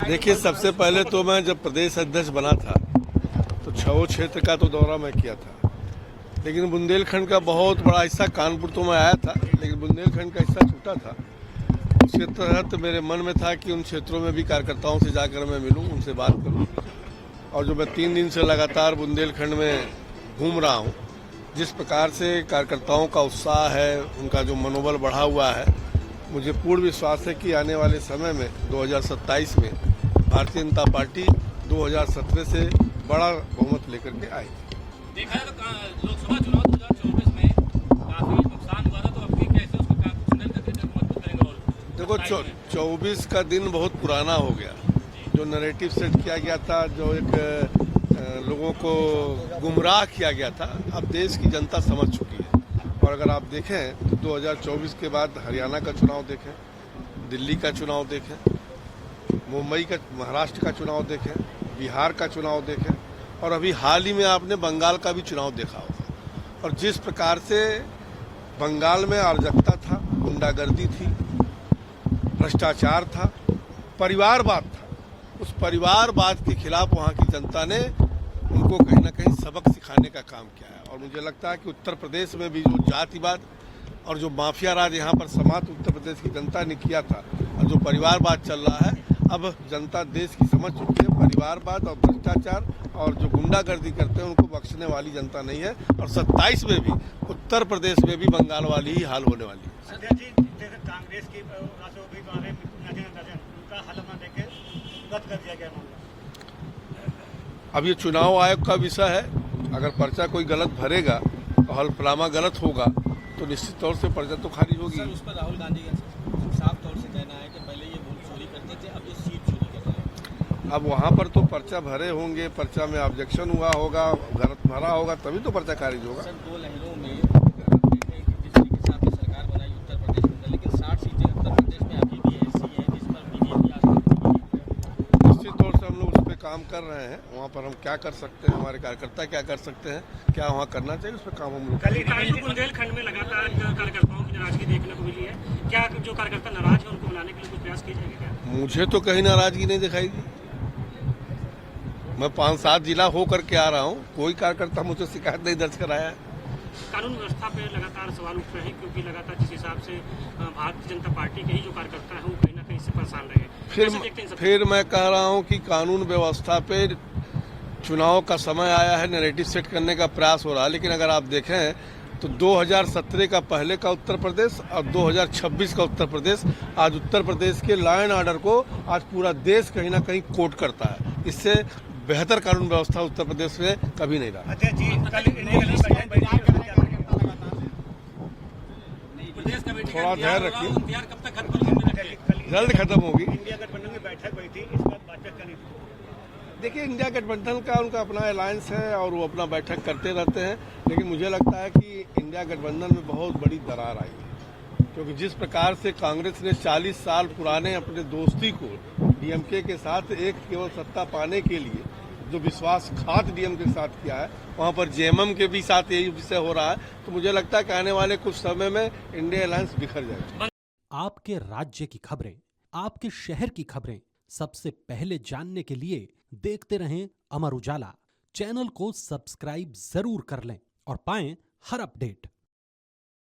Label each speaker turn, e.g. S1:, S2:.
S1: देखिए, सबसे पहले तो मैं जब प्रदेश अध्यक्ष बना था तो छओ क्षेत्र का तो दौरा मैं किया था, लेकिन बुंदेलखंड का बहुत बड़ा हिस्सा, कानपुर तो मैं आया था लेकिन बुंदेलखंड का हिस्सा छूटा था। उसके तहत मेरे मन में था कि उन क्षेत्रों में भी कार्यकर्ताओं से जाकर मैं मिलूं, उनसे बात करूं। और जो मैं 3 दिन से लगातार बुंदेलखंड में घूम रहा हूं, जिस प्रकार से कार्यकर्ताओं का उत्साह है, उनका जो मनोबल बढ़ा हुआ है, मुझे पूर्ण विश्वास है कि आने वाले समय में 2027 में भारतीय जनता पार्टी 2017 से बड़ा बहुमत लेकर के आएगी।
S2: देखा है तो लोकसभा चुनाव 2024 में काफी नुकसान हुआ था, तो अब भी कैसे उसको सुधार करके मजबूत करेंगे? और
S1: देखो, 24 का दिन बहुत पुराना हो गया। जो नैरेटिव सेट किया गया था, जो एक लोगों को गुमराह किया गया था, अब देश की जनता समझ चुकी है। और अगर आप देखें तो 2024 के बाद हरियाणा का चुनाव देखें, दिल्ली का चुनाव देखें, मुंबई का, महाराष्ट्र का चुनाव देखें, बिहार का चुनाव देखें, और अभी हाल ही में आपने बंगाल का भी चुनाव देखा होगा। और जिस प्रकार से बंगाल में अराजकता था, गुंडागर्दी थी, भ्रष्टाचार था, परिवारवाद था, उस परिवारवाद के खिलाफ वहाँ की जनता ने उनको कहीं ना कहीं सबक सिखाने का काम किया है। और मुझे लगता है कि उत्तर प्रदेश में भी जो जातिवाद और जो माफिया राज यहाँ पर समाप्त उत्तर प्रदेश की जनता ने किया था, और जो परिवारवाद चल रहा है, अब जनता देश की समझ चुकी है। परिवारवाद और भ्रष्टाचार और जो गुंडागर्दी करते हैं उनको बख्शने वाली जनता नहीं है। और 27 में भी उत्तर प्रदेश में भी बंगाल वाली ही हाल होने वाली है।
S3: कांग्रेस की रद्द कर दिया गया मामला।
S1: अब ये चुनाव आयोग का विषय है। अगर पर्चा कोई गलत भरेगा तो हल्फनामा गलत होगा तो निश्चित तौर से पर्चा तो खारिज होगी।
S2: सर, उस पर राहुल गांधी का साफ तौर से कहना है कि पहले ये वोट चोरी करते थे, अब ये सीट चोरी कर रहे हैं।
S1: अब वहाँ पर तो पर्चा भरे होंगे, पर्चा में ऑब्जेक्शन हुआ होगा, गलत भरा होगा, तभी तो पर्चा खारिज होगा।
S2: सर, 2 लहरों में जिस तरीके से आपने सरकार बनाई उत्तर प्रदेश में, लेकिन 60 सीटें उत्तर प्रदेश में अभी भी ऐसी है जिस पर बीजेपी आज तक
S1: निश्चित तौर से हम लोग उस पर काम कर रहे हैं। वहाँ पर हम क्या कर सकते हैं, हमारे कार्यकर्ता क्या कर सकते हैं, क्या वहाँ करना चाहिए, उस पर काम हम लोग।
S3: बुंदेलखंड में लगातार कार्यकर्ताओं की नाराजगी देखने को मिली है। क्या जो कार्यकर्ता नाराज है उनको मनाने के लिए कुछ प्रयास किए जाएंगे क्या?
S1: मुझे तो कहीं नाराजगी नहीं दिखाई दी। मैं 5-7 जिला हो करके आ रहा हूँ, कोई कार्यकर्ता मुझसे शिकायत नहीं दर्ज कराया है।
S3: कानून व्यवस्था पे लगातार सवाल उठ रहे हैं, क्योंकि लगातार जिस हिसाब से भारतीय जनता पार्टी के ही जो कार्यकर्ता है वो कहीं ना कहीं से परेशान रहे हैं।
S1: फिर मैं कह रहा हूँ कि कानून व्यवस्था पे चुनाव का समय आया है, नैरेटिव सेट करने का प्रयास हो रहा है। लेकिन अगर आप देखें तो 2017 का पहले का उत्तर प्रदेश और 2026 का उत्तर प्रदेश, आज उत्तर प्रदेश के लॉ एंड ऑर्डर को आज पूरा देश कहीं ना कहीं कोट करता है। इससे बेहतर कानून व्यवस्था उत्तर प्रदेश में कभी नहीं रहा। थोड़ा ध्यान रखिए, जल्द खत्म होगी।
S3: इंडिया गठबंधन में बैठक हुई थी, इस बात बातचीत करनी थी।
S1: देखिए, इंडिया गठबंधन का उनका अपना अलायंस है और वो अपना बैठक करते रहते हैं। लेकिन मुझे लगता है कि इंडिया गठबंधन में बहुत बड़ी दरार आई है, क्योंकि जिस प्रकार से कांग्रेस ने 40 साल पुराने अपने दोस्ती को डीएमके के साथ एक केवल सत्ता पाने के लिए जो विश्वासघात डीएम के साथ किया है, वहाँ पर जेएमएम के भी साथ यही विषय हो रहा है। तो मुझे लगता है कि आने वाले कुछ समय में इंडिया अलायंस बिखर जाएगा।
S4: आपके राज्य की खबरें, आपके शहर की खबरें सबसे पहले जानने के लिए देखते रहें अमर उजाला। चैनल को सब्सक्राइब जरूर कर लें और पाएं हर अपडेट।